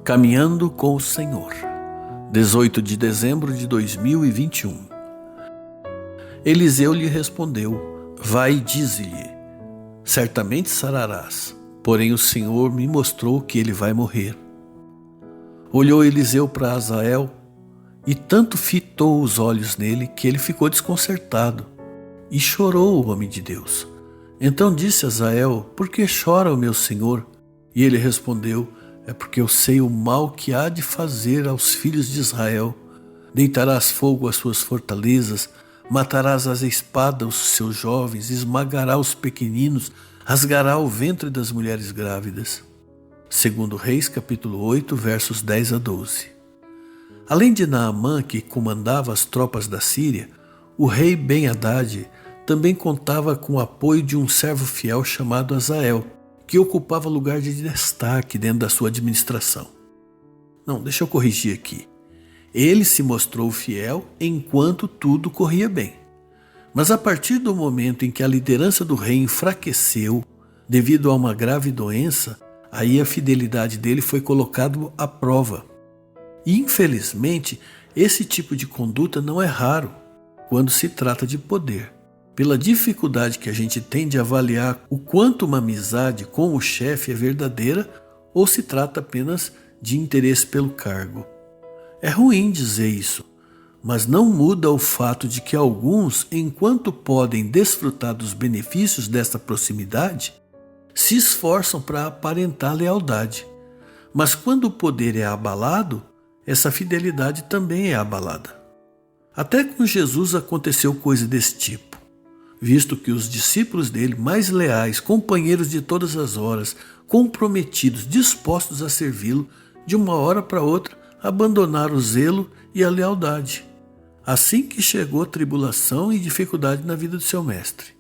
Caminhando com o Senhor, 18 de dezembro de 2021. Eliseu lhe respondeu: vai e dize-lhe, certamente sararás, porém o Senhor me mostrou que ele vai morrer. Olhou Eliseu para Azael e tanto fitou os olhos nele que ele ficou desconcertado e chorou o homem de Deus. Então disse Azael: por que chora o meu senhor? E ele respondeu: é porque eu sei o mal que há de fazer aos filhos de Israel. Deitarás fogo às suas fortalezas, matarás às espadas os seus jovens, esmagará os pequeninos, rasgará o ventre das mulheres grávidas. Segundo Reis, capítulo 8, versos 10 a 12. Além de Naamã, que comandava as tropas da Síria, o rei Ben-Hadad também contava com o apoio de um servo fiel chamado Azael, que ocupava lugar de destaque dentro da sua administração. Não, deixa eu corrigir aqui. Ele se mostrou fiel enquanto tudo corria bem. Mas a partir do momento em que a liderança do rei enfraqueceu devido a uma grave doença, aí a fidelidade dele foi colocada à prova. E infelizmente, esse tipo de conduta não é raro quando se trata de poder. Pela dificuldade que a gente tem de avaliar o quanto uma amizade com o chefe é verdadeira ou se trata apenas de interesse pelo cargo. É ruim dizer isso, mas não muda o fato de que alguns, enquanto podem desfrutar dos benefícios desta proximidade, se esforçam para aparentar lealdade. Mas quando o poder é abalado, essa fidelidade também é abalada. Até com Jesus aconteceu coisa desse tipo, visto que os discípulos dele, mais leais, companheiros de todas as horas, comprometidos, dispostos a servi-lo, de uma hora para outra, abandonaram o zelo e a lealdade. Assim que chegou a tribulação e dificuldade na vida do seu mestre.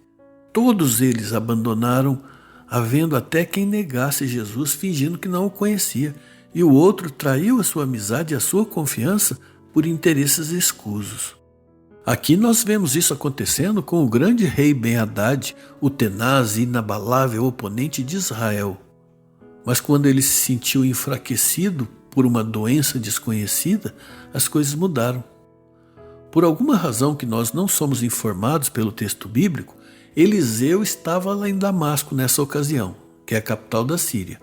Todos eles abandonaram, havendo até quem negasse Jesus fingindo que não o conhecia, e o outro traiu a sua amizade e a sua confiança por interesses escusos. Aqui nós vemos isso acontecendo com o grande rei Ben-Hadad, o tenaz e inabalável oponente de Israel. Mas quando ele se sentiu enfraquecido por uma doença desconhecida, as coisas mudaram. Por alguma razão que nós não somos informados pelo texto bíblico, Eliseu estava lá em Damasco nessa ocasião, que é a capital da Síria.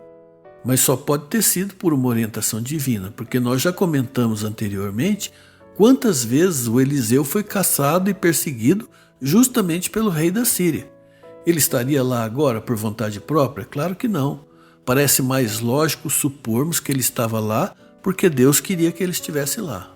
Mas só pode ter sido por uma orientação divina, porque nós já comentamos anteriormente quantas vezes o Eliseu foi caçado e perseguido justamente pelo rei da Síria. Ele estaria lá agora por vontade própria? Claro que não. Parece mais lógico supormos que ele estava lá porque Deus queria que ele estivesse lá.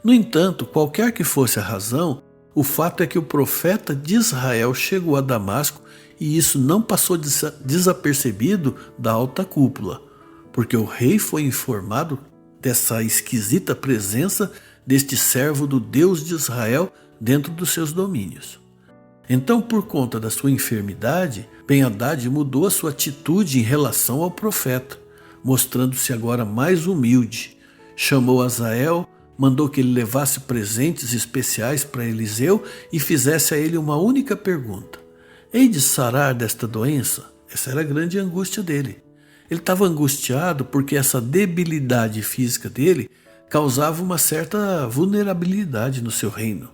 No entanto, qualquer que fosse a razão, o fato é que o profeta de Israel chegou a Damasco e isso não passou desapercebido da alta cúpula, porque o rei foi informado dessa esquisita presença deste servo do Deus de Israel dentro dos seus domínios. Então, por conta da sua enfermidade, Ben-Hadad mudou a sua atitude em relação ao profeta, mostrando-se agora mais humilde. Chamou Azael, mandou que ele levasse presentes especiais para Eliseu e fizesse a ele uma única pergunta: hei de sarar desta doença? Essa era a grande angústia dele. Ele estava angustiado porque essa debilidade física dele causava uma certa vulnerabilidade no seu reino.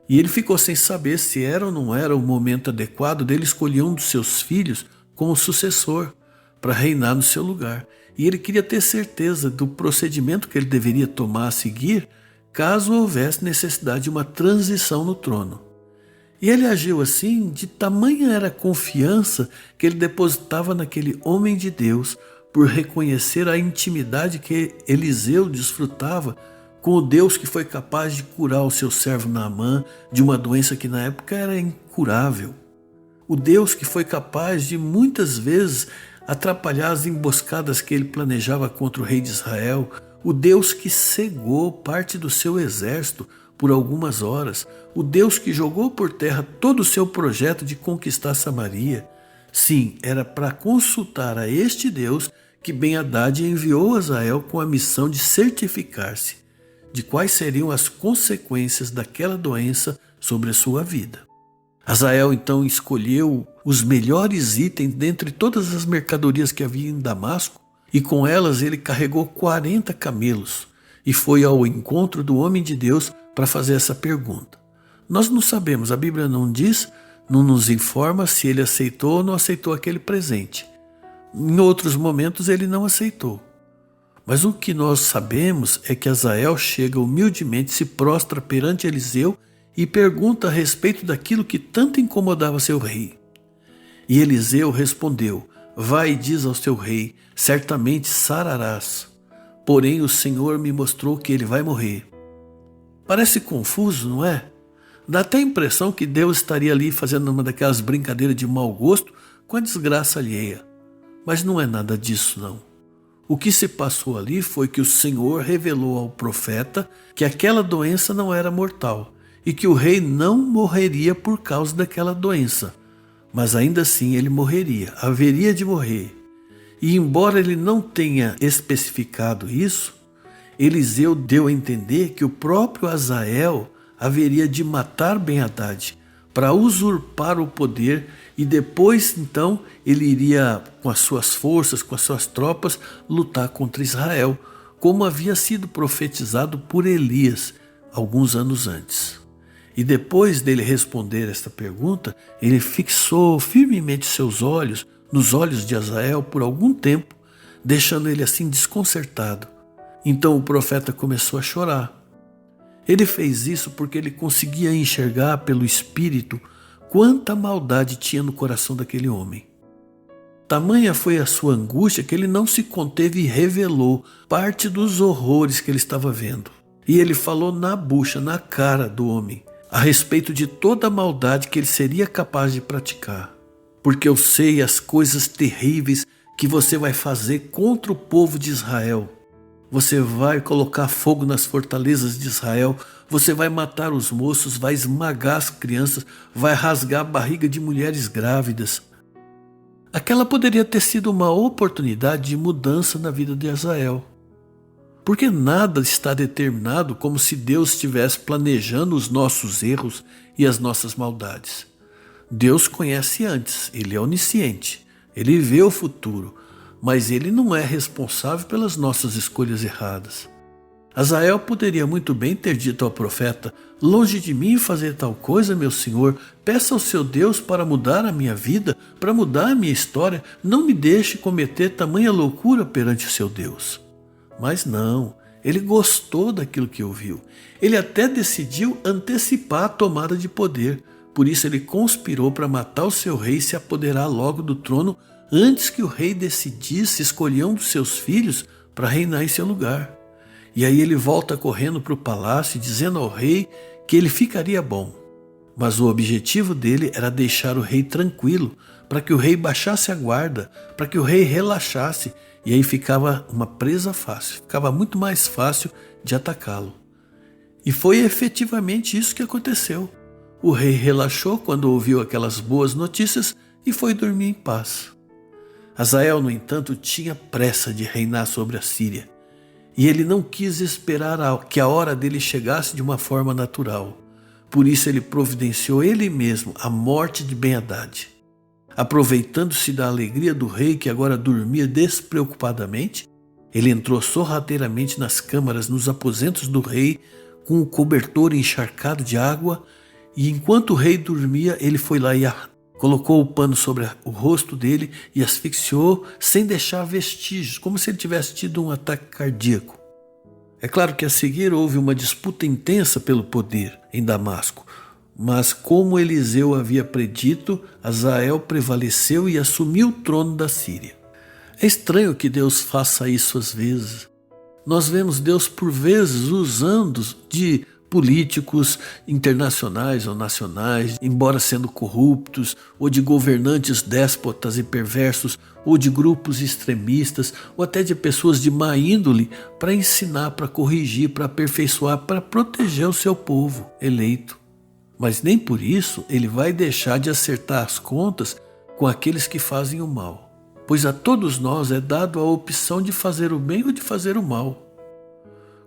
E ele ficou sem saber se era ou não era o momento adequado dele escolher um dos seus filhos como sucessor para reinar no seu lugar. E ele queria ter certeza do procedimento que ele deveria tomar a seguir caso houvesse necessidade de uma transição no trono. E ele agiu assim, de tamanha era a confiança que ele depositava naquele homem de Deus, por reconhecer a intimidade que Eliseu desfrutava com o Deus que foi capaz de curar o seu servo Naamã de uma doença que na época era incurável. O Deus que foi capaz de muitas vezes atrapalhar as emboscadas que ele planejava contra o rei de Israel. O Deus que cegou parte do seu exército por algumas horas. O Deus que jogou por terra todo o seu projeto de conquistar Samaria. Sim, era para consultar a este Deus que Ben-Hadad enviou Azael com a missão de certificar-se de quais seriam as consequências daquela doença sobre a sua vida. Azael então escolheu os melhores itens dentre todas as mercadorias que havia em Damasco e com elas ele carregou 40 camelos e foi ao encontro do homem de Deus para fazer essa pergunta. Nós não sabemos, a Bíblia não diz, não nos informa se ele aceitou ou não aceitou aquele presente. Em outros momentos ele não aceitou. Mas o que nós sabemos é que Azael chega humildemente, se prostra perante Eliseu e pergunta a respeito daquilo que tanto incomodava seu rei. E Eliseu respondeu: vai e diz ao seu rei, certamente sararás. Porém o Senhor me mostrou que ele vai morrer. Parece confuso, não é? Dá até a impressão que Deus estaria ali fazendo uma daquelas brincadeiras de mau gosto com a desgraça alheia. Mas não é nada disso, não. O que se passou ali foi que o Senhor revelou ao profeta que aquela doença não era mortal e que o rei não morreria por causa daquela doença. Mas ainda assim ele morreria, haveria de morrer. E embora ele não tenha especificado isso, Eliseu deu a entender que o próprio Azael haveria de matar Ben-Hadad para usurpar o poder e depois então ele iria com as suas forças, com as suas tropas lutar contra Israel, como havia sido profetizado por Elias alguns anos antes. E depois dele responder esta pergunta, ele fixou firmemente seus olhos nos olhos de Azael por algum tempo, deixando ele assim desconcertado. Então o profeta começou a chorar. Ele fez isso porque ele conseguia enxergar pelo Espírito quanta maldade tinha no coração daquele homem. Tamanha foi a sua angústia que ele não se conteve e revelou parte dos horrores que ele estava vendo. E ele falou na bucha, na cara do homem, a respeito de toda a maldade que ele seria capaz de praticar. Porque eu sei as coisas terríveis que você vai fazer contra o povo de Israel. Você vai colocar fogo nas fortalezas de Israel, você vai matar os moços, vai esmagar as crianças, vai rasgar a barriga de mulheres grávidas. Aquela poderia ter sido uma oportunidade de mudança na vida de Azael. Porque nada está determinado como se Deus estivesse planejando os nossos erros e as nossas maldades. Deus conhece antes, Ele é onisciente, Ele vê o futuro, mas Ele não é responsável pelas nossas escolhas erradas. Azael poderia muito bem ter dito ao profeta: longe de mim fazer tal coisa, meu senhor, peça ao seu Deus para mudar a minha vida, para mudar a minha história, não me deixe cometer tamanha loucura perante o seu Deus. Mas não, ele gostou daquilo que ouviu. Ele até decidiu antecipar a tomada de poder. Por isso ele conspirou para matar o seu rei e se apoderar logo do trono antes que o rei decidisse escolher um dos seus filhos para reinar em seu lugar. E aí ele volta correndo para o palácio dizendo ao rei que ele ficaria bom. Mas o objetivo dele era deixar o rei tranquilo, para que o rei baixasse a guarda, para que o rei relaxasse, e aí ficava uma presa fácil, ficava muito mais fácil de atacá-lo. E foi efetivamente isso que aconteceu. O rei relaxou quando ouviu aquelas boas notícias e foi dormir em paz. Azael, no entanto, tinha pressa de reinar sobre a Síria, e ele não quis esperar que a hora dele chegasse de uma forma natural. Por isso ele providenciou ele mesmo a morte de Ben-Hadad. Aproveitando-se da alegria do rei, que agora dormia despreocupadamente, ele entrou sorrateiramente nas câmaras, nos aposentos do rei, com o cobertor encharcado de água, e enquanto o rei dormia, ele foi lá e colocou o pano sobre o rosto dele e asfixiou sem deixar vestígios, como se ele tivesse tido um ataque cardíaco. É claro que a seguir houve uma disputa intensa pelo poder em Damasco, mas como Eliseu havia predito, Azael prevaleceu e assumiu o trono da Síria. É estranho que Deus faça isso às vezes. Nós vemos Deus por vezes usando de políticos internacionais ou nacionais, embora sendo corruptos, ou de governantes déspotas e perversos, ou de grupos extremistas, ou até de pessoas de má índole, para ensinar, para corrigir, para aperfeiçoar, para proteger o seu povo eleito. Mas nem por isso ele vai deixar de acertar as contas com aqueles que fazem o mal, pois a todos nós é dado a opção de fazer o bem ou de fazer o mal.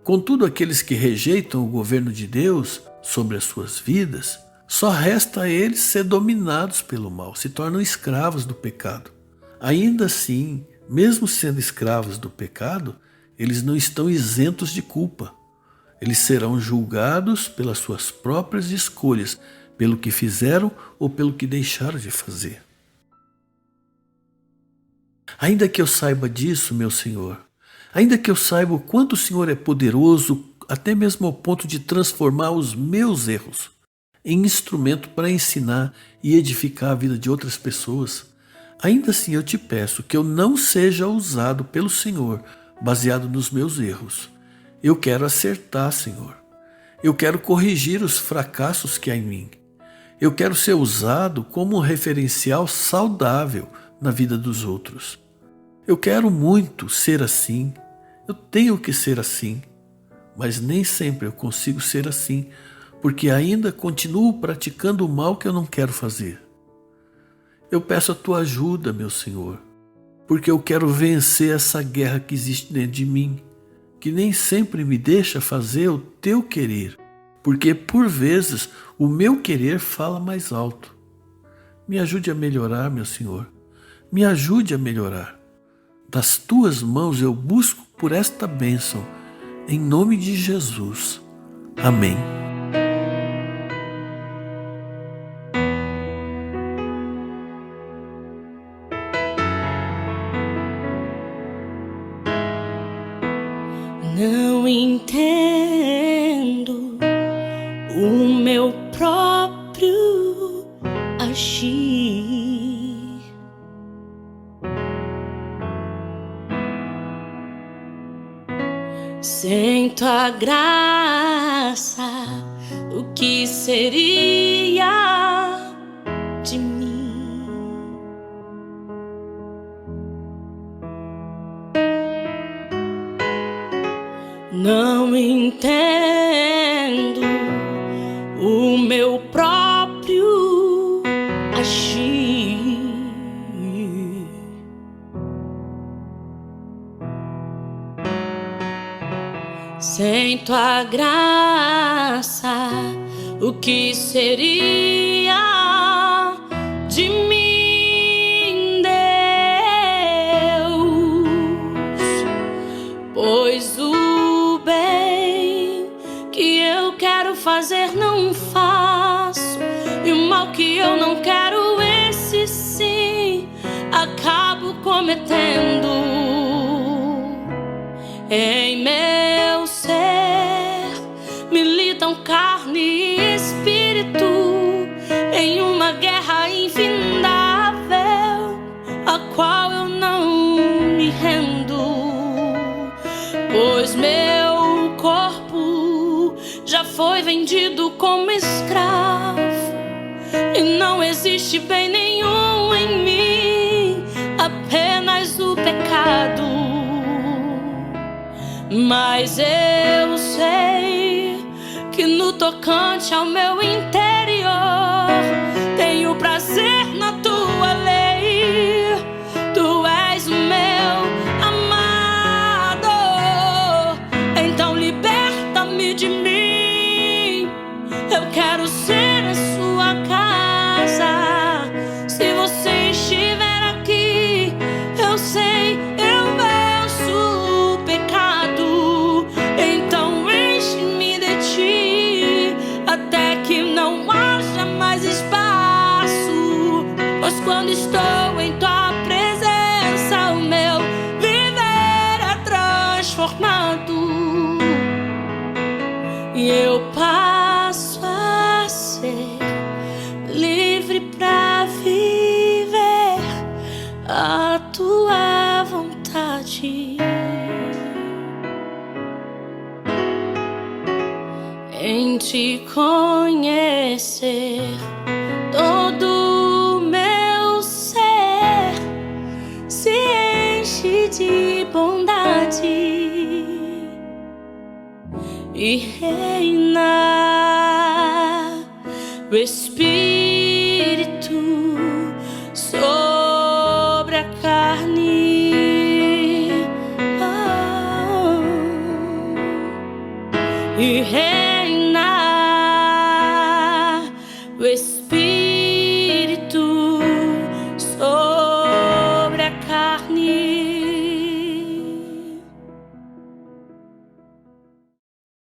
Contudo, aqueles que rejeitam o governo de Deus sobre as suas vidas, só resta a eles ser dominados pelo mal, se tornam escravos do pecado. Ainda assim, Mesmo sendo escravos do pecado, eles não estão isentos de culpa. Eles serão julgados pelas suas próprias escolhas, pelo que fizeram ou pelo que deixaram de fazer. Ainda que eu saiba disso, meu Senhor, ainda que eu saiba o quanto o Senhor é poderoso, até mesmo ao ponto de transformar os meus erros em instrumento para ensinar e edificar a vida de outras pessoas, ainda assim eu te peço que eu não seja usado pelo Senhor baseado nos meus erros. Eu quero acertar, Senhor. Eu quero corrigir os fracassos que há em mim. Eu quero ser usado como um referencial saudável na vida dos outros. Eu quero muito ser assim. Eu tenho que ser assim. Mas nem sempre eu consigo ser assim, porque ainda continuo praticando o mal que eu não quero fazer. Eu peço a tua ajuda, meu Senhor, porque eu quero vencer essa guerra que existe dentro de mim, que nem sempre me deixa fazer o teu querer, porque por vezes o meu querer fala mais alto. Me ajude a melhorar, meu Senhor, me ajude a melhorar. Das tuas mãos eu busco por esta bênção, em nome de Jesus. Amém. Não entendo o meu próprio agir. Sinto a graça, o que seria de mim? Não entendo o meu próprio agir. Sinto a graça, o que seria de mim, Deus? Pois o bem que eu quero fazer não faço, e o mal que eu não quero, esse sim acabo cometendo. Em meu ser militam carne e espírito, em uma guerra infindável, a qual eu não me rendo. Pois meu corpo já foi vendido como escravo, e não existe bem nenhum em mim, apenas o pecado. Mas eu sei que no tocante ao meu interior tenho prazer na tua lei. Tu és o meu amado, então liberta-me de mim. Eu quero ser a sua casa. Se você estiver aqui, eu sei, eu venço o pecado. Então enche-me de ti, até que não haja mais espaço. Pois quando estou em tua presença, o meu viver é transformado, e eu passo a ser livre pra viver a tua vontade. Em te conhecer, todo meu ser se enche de bondade, e reina o Espírito